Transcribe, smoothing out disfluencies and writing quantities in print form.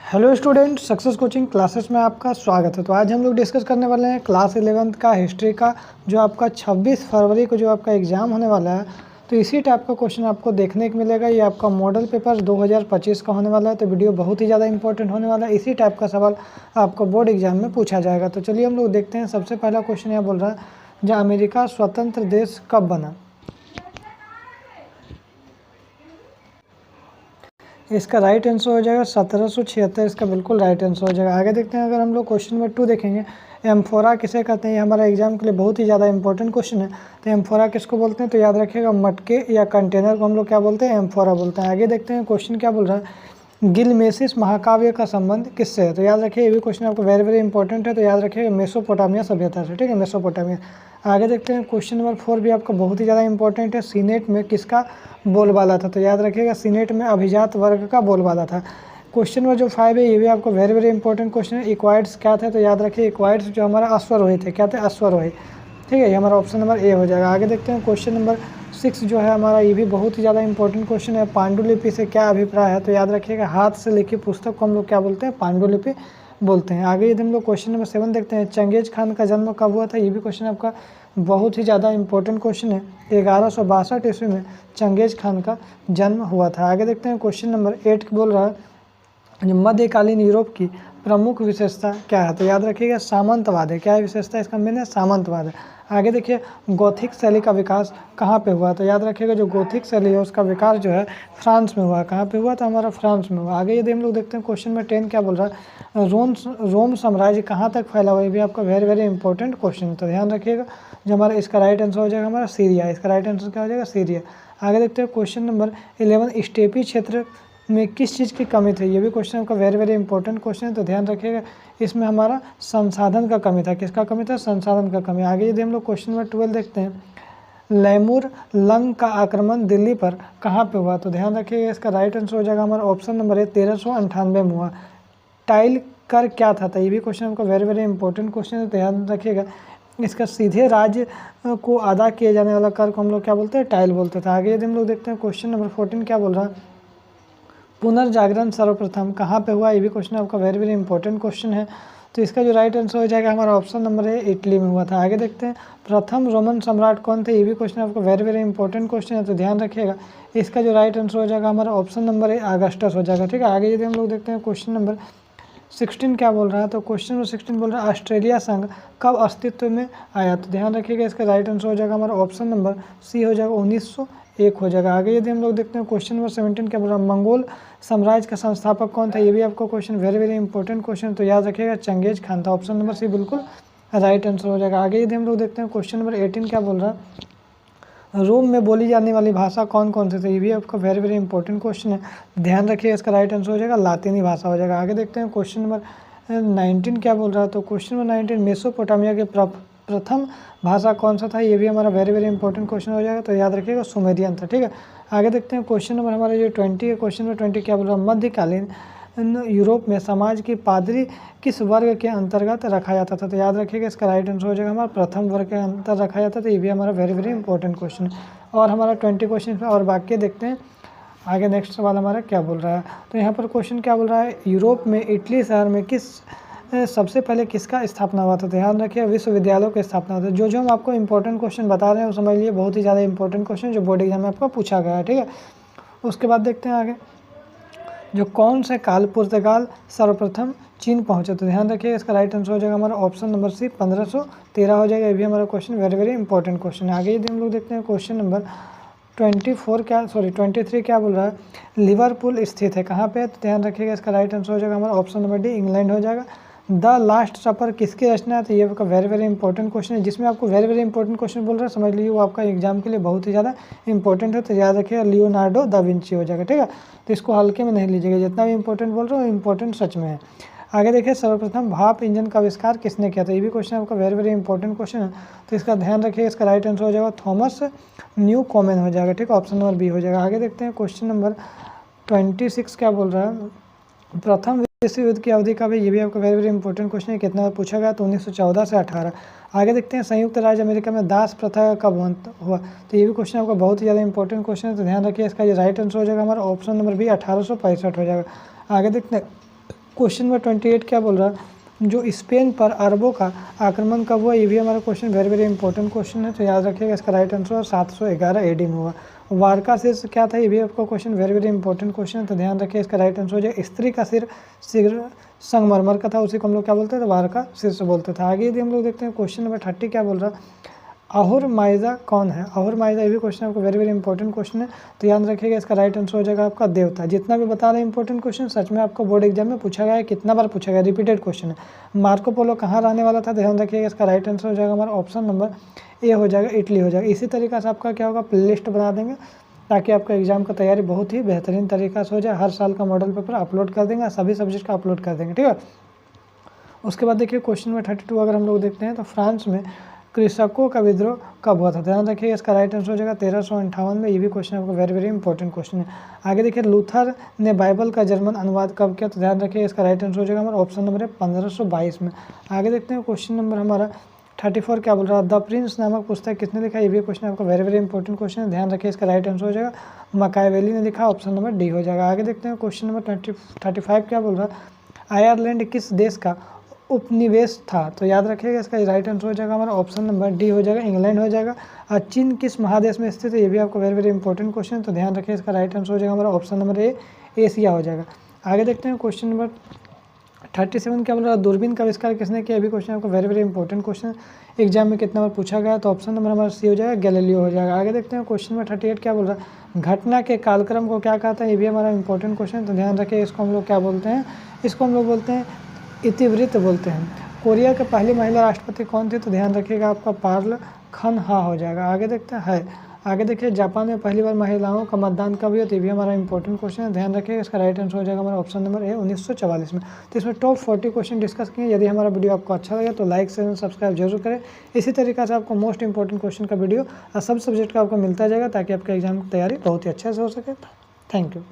Hello student, success coaching classes में आपका स्वागत है। तो आज हम लोग डिस्कस करने वाले हैं क्लास 11th का हिस्ट्री का, जो आपका 26 फरवरी को जो आपका एग्ज़ाम होने वाला है। तो इसी टाइप का क्वेश्चन आपको देखने को मिलेगा। ये आपका मॉडल पेपर 2025 का होने वाला है। तो वीडियो बहुत ही ज़्यादा इंपॉर्टेंट होने वाला है। इसी टाइप का सवाल आपको बोर्ड एग्जाम में पूछा जाएगा। तो चलिए हम लोग देखते हैं। सबसे पहला क्वेश्चन यहाँ बोल रहा है, जो अमेरिका स्वतंत्र देश कब बना। इसका राइट आंसर हो जाएगा 1776। इसका बिल्कुल राइट आंसर हो जाएगा। आगे देखते हैं। अगर हम लोग क्वेश्चन नंबर 2 देखेंगे, एम्फोरा किसे कहते हैं। ये हमारा एग्जाम के लिए बहुत ही ज़्यादा इंपॉर्टेंट क्वेश्चन है। तो एम्फोरा किसको बोलते हैं, तो याद रखिएगा मटके या कंटेनर को हम लोग क्या बोलते हैं, एम्फोरा बोलते हैं। आगे देखते हैं क्वेश्चन क्या बोल रहा है, गिलमेसिस महाकाव्य का संबंध किससे है। तो याद रखिए ये भी क्वेश्चन आपको वेरी वेरी इंपॉर्टेंट है। तो याद रखिएगा मेसोपोटामिया सभ्यता से, ठीक है, मेसोपोटामिया। आगे देखते हैं क्वेश्चन नंबर 4 भी आपका बहुत ही ज़्यादा इंपॉर्टेंट है। सीनेट में किसका बोलबाला था। तो याद रखिएगा सीनेट में अभिजात वर्ग का बोलबाला था। क्वेश्चन नंबर जो 5 है, ये भी आपको वेरी वेरी इंपॉर्टेंट क्वेश्चन है। इक्वाइड्स क्या थे। तो याद रखिए इक्वाइड्स जो हमारा अश्वरोही थे, क्या थे, अश्वरोही, ठीक है। ये हमारा ऑप्शन नंबर ए हो जाएगा। आगे देखते हैं क्वेश्चन नंबर 6 जो है हमारा, ये भी बहुत ही ज़्यादा इंपॉर्टेंट क्वेश्चन है। पांडुलिपि से क्या अभिप्राय है। तो याद रखिएगा हाथ से लिखी पुस्तक को हम लोग क्या बोलते हैं, पांडुलिपि बोलते हैं। आगे यदि हम लोग क्वेश्चन नंबर 7 देखते हैं, चंगेज खान का जन्म कब हुआ था। ये भी क्वेश्चन आपका बहुत ही ज़्यादा इंपॉर्टेंट क्वेश्चन है। 1162 ईस्वी में चंगेज खान का जन्म हुआ था। आगे देखते हैं क्वेश्चन नंबर 8 बोल रहा है, मध्यकालीन यूरोप की प्रमुख विशेषता क्या है। तो याद रखिएगा सामंतवाद है। क्या है विशेषता, इसका मीन है सामंतवाद है। आगे देखिए गौथिक शैली का विकास कहाँ पे हुआ। तो याद रखिएगा जो गौथिक शैली है उसका विकास जो है फ्रांस में हुआ। कहाँ पे हुआ, तो हमारा फ्रांस में हुआ। आगे यदि हम लोग देखते हैं क्वेश्चन में 10 क्या बोल रहा है, रोम साम्राज्य कहाँ तक फैला हुआ। ये भी आपका वेरी वेरी इंपॉर्टेंट क्वेश्चन। तो ध्यान रखिएगा जो हमारा इसका राइट आंसर हो जाएगा हमारा सीरिया। इसका राइट आंसर क्या हो जाएगा, सीरिया। आगे देखते हैं क्वेश्चन नंबर 11, स्टेपी क्षेत्र में किस चीज़ की कमी थी। ये भी क्वेश्चन आपका वेरी वेरी इंपॉर्टेंट क्वेश्चन है। तो ध्यान रखिएगा इसमें हमारा संसाधन का कमी था। किसका कमी था, संसाधन का कमी। आगे यदि हम लोग क्वेश्चन नंबर 12 देखते हैं, लैमूर लंग का आक्रमण दिल्ली पर कहाँ पे हुआ। तो ध्यान रखिएगा इसका राइट आंसर हो जाएगा हमारा ऑप्शन नंबर 1398 में हुआ। टाइल कर क्या था। तो ये भी क्वेश्चन आपका वेरी वेरी इंपॉर्टेंट क्वेश्चन है। ध्यान रखिएगा इसका सीधे राज्य को अदा किए जाने वाला कर को हम लोग क्या बोलते हैं, टाइल बोलते थे। आगे यदि हम लोग देखते हैं क्वेश्चन नंबर 14 क्या बोल रहा है, पुनर्जागरण सर्वप्रथम कहाँ पे हुआ। ये भी क्वेश्चन आपका वेरी वेरी इंपॉर्टेंट क्वेश्चन है। तो इसका जो राइट आंसर हो जाएगा हमारा ऑप्शन नंबर है इटली में हुआ था। आगे देखते हैं प्रथम रोमन सम्राट कौन थे। ये भी क्वेश्चन आपका वेरी वेरी इंपॉर्टेंट क्वेश्चन है। तो ध्यान रखिएगा इसका जो राइट आंसर हो जाएगा हमारा ऑप्शन नंबर है अगस्टस हो जाएगा, ठीक है। आगे यदि हम लोग देखते हैं क्वेश्चन नंबर 16 क्या बोल रहा है। तो क्वेश्चन नंबर 16 बोल रहा है ऑस्ट्रेलिया संघ कब अस्तित्व में आया। तो ध्यान रखिएगा इसका राइट आंसर हो जाएगा हमारा ऑप्शन नंबर सी हो जाएगा 1901 हो जाएगा। आगे यदि हम लोग देखते हैं क्वेश्चन नंबर 17 क्या बोल रहा है, मंगोल साम्राज्य का संस्थापक कौन था। ये भी आपको question very very important question. तो याद रखिएगा चंगेज खान था। ऑप्शन नंबर सी बिल्कुल राइट आंसर हो जाएगा। आगे यदि हम लोग देखते हैं क्वेश्चन नंबर 18 क्या बोल रहा है, रोम में बोली जाने वाली भाषा कौन कौन सी थी। ये भी आपका वेरी वेरी इंपॉर्टेंट क्वेश्चन है। ध्यान रखिए इसका राइट आंसर हो जाएगा लातीनी भाषा हो जाएगा। आगे देखते हैं क्वेश्चन नंबर 19 क्या बोल रहा है। तो क्वेश्चन नंबर 19 मेसोपोटामिया के प्रथम भाषा कौन सा था। ये भी हमारा वेरी वेरी इंपॉर्टेंट क्वेश्चन हो जाएगा। तो याद रखिएगा सुमेरियन था, ठीक है। आगे देखते हैं क्वेश्चन नंबर हमारा जो 20 है, क्वेश्चन नंबर 20 क्या बोल रहा है, मध्यकालीन यूरोप में समाज की पादरी किस वर्ग के अंतर्गत रखा जाता था। तो याद रखिएगा इसका राइट आंसर हो जाएगा हमारा प्रथम वर्ग के अंतर रखा जाता था। ये भी हमारा वेरी वेरी इंपॉर्टेंट क्वेश्चन है। और हमारा 20 क्वेश्चन और बाकी देखते हैं आगे नेक्स्ट सवाल हमारा क्या बोल रहा है। तो यहाँ पर क्वेश्चन क्या बोल रहा है, यूरोप में इटली शहर में सबसे पहले किसका स्थापना हुआ था। ध्यान रखिए विश्वविद्यालयों की स्थापना होती है। जो हम आपको इंपॉर्टेंट क्वेश्चन बता रहे हैं वो समझ लिए बहुत ही ज़्यादा इंपॉर्टेंट क्वेश्चन जो बोर्ड एग्जाम में आपको पूछा गया है, ठीक है। उसके बाद देखते हैं आगे जो कौन से काल पुर्तगाल सर्वप्रथम चीन पहुंचे। तो ध्यान रखिए इसका राइट आंसर हो जाएगा हमारा ऑप्शन नंबर सी 1513 हो जाएगा। ये भी हमारा question very very important question है। आगे यदि हम लोग देखते हैं क्वेश्चन नंबर 23 क्या बोल रहा है, लिवरपूल स्थित है कहाँ पे। तो ध्यान रखिएगा इसका राइट आंसर हो जाएगा हमारा ऑप्शन नंबर डी इंग्लैंड हो जाएगा। द लास्ट सपर किसकी रचना है। तो ये आपका वेरी वेरी इंपॉर्टेंट क्वेश्चन है। जिसमें आपको वेरी वेरी इंपॉर्टेंट क्वेश्चन बोल रहा है समझ लीजिए वो आपका एग्जाम के लिए बहुत ही ज़्यादा इंपॉर्टेंट है। तो याद रखिएगा लियोनार्डो दा विंची हो जाएगा, ठीक है। तो इसको हल्के में नहीं लीजिएगा, जितना भी इंपॉर्टेंट बोल रहा हूँ इंपॉर्टेंट सच में है। आगे देखिए सर्वप्रथम भाप इंजन का आविष्कार किसने किया था। ये भी क्वेश्चन आपका वेरी वेरी इंपॉर्टेंट क्वेश्चन है। तो इसका ध्यान रखिए इसका राइट आंसर हो जाएगा थॉमस न्यू कॉमन हो जाएगा, ठीक है। ऑप्शन नंबर बी हो जाएगा। आगे देखते हैं क्वेश्चन नंबर 26 क्या बोल रहा है, प्रथम विश्व युद्ध की अवधि का भी। ये भी आपका वेरी वेरी इंपॉर्टेंट क्वेश्चन है। कितना पूछा गया, तो 1914 से 18। आगे देखते हैं संयुक्त राज्य अमेरिका में दास प्रथा कब हुआ। तो ये भी क्वेश्चन आपका बहुत ही ज़्यादा इंपॉर्टेंट क्वेश्चन है। तो ध्यान रखिए इसका ये राइट आंसर हो जाएगा हमारा ऑप्शन नंबर बी 1865 हो जाएगा। आगे देखते हैं क्वेश्चन नंबर 28 क्या बोल रहा है, जो स्पेन पर अरबों का आक्रमण कब हुआ, ये भी हमारा question very very important question है, तो याद रखिएगा इसका राइट आंसर 711 AD में हुआ। वार का शीर्ष क्या था, ये भी आपका question very very important question है, तो ध्यान रखिए इसका राइट आंसर हो जाएगा स्त्री का सिर संगमरमर का था, उसी को हम लोग क्या बोलते थे, वार का शीर्ष बोलते थे। आगे यदि हम लोग देखते हैं क्वेश्चन नंबर 30 क्या बोल रहा है, अहुर माइजा कौन है। अहुर माइजा ये भी क्वेश्चन आपको वेरी वेरी इंपॉर्टेंट क्वेश्चन है, तो याद रखिएगा इसका राइट आंसर हो जाएगा आपका देवता। जितना भी बता रहे हैं इंपॉर्टेंट क्वेश्चन सच में आपको बोर्ड एग्जाम में पूछा गया है, कितना बार पूछा गया, रिपीटेड क्वेश्चन है। मार्को पोलो कहाँ रहने वाला था, ध्यान रखिएगा इसका राइट आंसर हो जाएगा हमारा ऑप्शन नंबर ए हो जाएगा, इटली हो जाएगा। इसी तरीके से आपका क्या होगा, प्ले लिस्ट बना देंगे ताकि आपका एग्जाम का तैयारी बहुत ही बेहतरीन तरीका से हो जाए। हर साल का मॉडल पेपर अपलोड कर देंगे, सभी सब्जेक्ट का अपलोड कर देंगे, ठीक है। उसके बाद देखिए क्वेश्चन नंबर 32 अगर हम लोग देखते हैं तो फ्रांस में कृषकों का विद्रोह कब हुआ था, ध्यान रखिए इसका राइट आंसर हो जाएगा 1358 में। ये भी क्वेश्चन आपको वेरी वेरी इंपॉर्टेंट क्वेश्चन है। आगे देखिए लूथर ने बाइबल का जर्मन अनुवाद कब किया, तो ध्यान रखिए इसका राइट आंसर हो जाएगा हमारा ऑप्शन नंबर है 1522 में। आगे देखते हैं क्वेश्चन नंबर हमारा 34 क्या बोल रहा है, द प्रिंस नामक पुस्तक किसने लिखा, ये भी क्वेश्चन आपका वेरी वेरी इंपॉर्टेंट क्वेश्चन है, ध्यान रखिए इसका राइट आंसर हो जाएगा मकावेली ने लिखा, ऑप्शन नंबर डी हो जाएगा। आगे देखते हैं क्वेश्चन नंबर 35 क्या बोल रहा है, आयरलैंड किस देश का उपनिवेश था, तो याद रखिएगा इसका राइट आंसर हो जाएगा हमारा ऑप्शन नंबर डी हो जाएगा, इंग्लैंड हो जाएगा। और चीन किस महादेश में स्थित है, ये भी आपको वेरी वेरी इंपॉर्टेंट क्वेश्चन है, तो ध्यान रखिए इसका राइट आंसर हो जाएगा हमारा ऑप्शन नंबर ए, एशिया हो जाएगा। आगे देखते हैं क्वेश्चन नंबर 37 क्या बोल रहा है, दूरबीन का आविष्कार किसने किया, भी क्वेश्चन आपको very very important question exam में कितना बार पूछा गया, तो ऑप्शन नंबर हमारा सी हो जाएगा, गैलीलियो हो जाएगा। आगे देखते हैं क्वेश्चन नंबर 38 क्या बोल रहा है, घटना के कालक्रम को क्या कहता है, ये भी हमारा इंपॉर्टेंट क्वेश्चन, तो ध्यान रखिए इसको हम लोग क्या बोलते हैं, इसको हम लोग बोलते हैं इतिवृत्त बोलते हैं। कोरिया के पहली महिला राष्ट्रपति कौन थी, तो ध्यान रखिएगा आपका पार्ल खन हा हो जाएगा। आगे देखते हैं आगे देखिए जापान में पहली बार महिलाओं का मतदान कब हुआ, तो ये भी हमारा इंपॉर्टेंट क्वेश्चन है, ध्यान रखिएगा इसका राइट आंसर हो जाएगा हमारा ऑप्शन नंबर ए 1944 में। तो इसमें टॉप 40 क्वेश्चन डिस्कस किए। यदि हमारा वीडियो आपको अच्छा लगे तो लाइक शेयर सब्सक्राइब जरूर करें। इसी तरीके से आपको मोस्ट इंपॉर्टेंट क्वेश्चन का वीडियो सब सब्जेक्ट का आपको मिलता जाएगा ताकि आपके एग्जाम की तैयारी बहुत ही अच्छे से हो सके। Thank you.